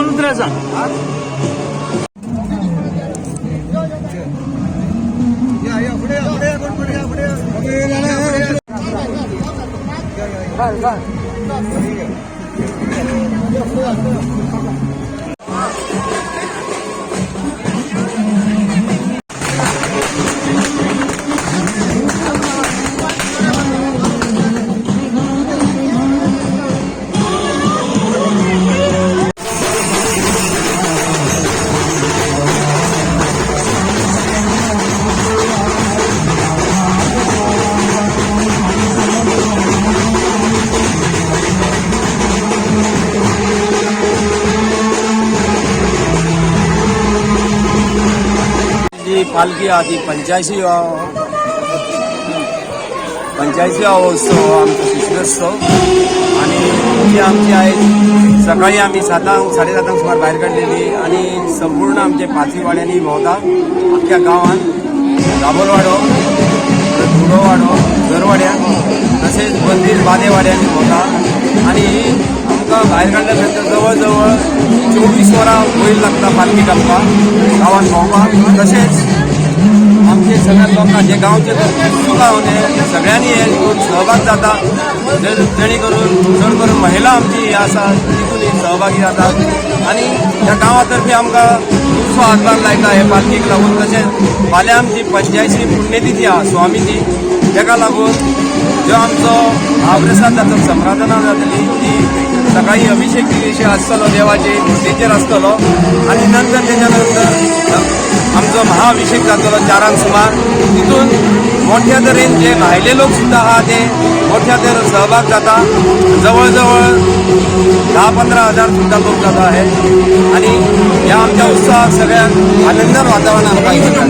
रुद्राचा पालखी आधी 85वा उत्सव आमचा शिशुत्सव आणि जी आमची आहे सकाळी आम्ही 7:30 सुमार बाहेर काढलेली आणि संपूर्ण आमचे पाचवीवाड्यांनी भोवता अख्ख्या गावात दाबोलवाडो धुडोवाडो झरवाड्या तसेच मंदिर बादेवाड्यांनी भोवता आणि आमकां भायर काढल्यानंतर जवळजवळ 24 वरां वयर लागता पालखी काडपाक गांवांत भोंवपाक तशेंच आमचे सगळ्या लोकांना जे गांवचे उत्सुक आहोत सगळ्यांनी हे सहभाग जाता जेणे करून चड करून महिला आमची आसा तितून सहभागी जातात आणि ह्या गांवातर्फे आमकां खुबसो हातभार लायता हे पालखीक लागून तशेंच फाल्यां आमची 85वी पुण्यतिथी आहा स्वामीची तेका लागून जो आमचो महाप्रसाद जाता संराधना जातली ती सकाळी अभिषेक दिवशी आसतलो देवाचे मूर्तीचेर आसतलो आणि नंतर तेच्या नंतर आमचो महाअभिषेक जातलो 4 सुमार तितून मोठ्या तरेन जे भायले लोक सुद्धा आहा ते मोठ्या तरेन सहभाग जाता जवळजवळ 10-15 हजार सुद्धा लोक जाता आहे आणि ह्या आमच्या उत्सवाक सगळ्यात आनंदान वातावरण आमकां दिसता।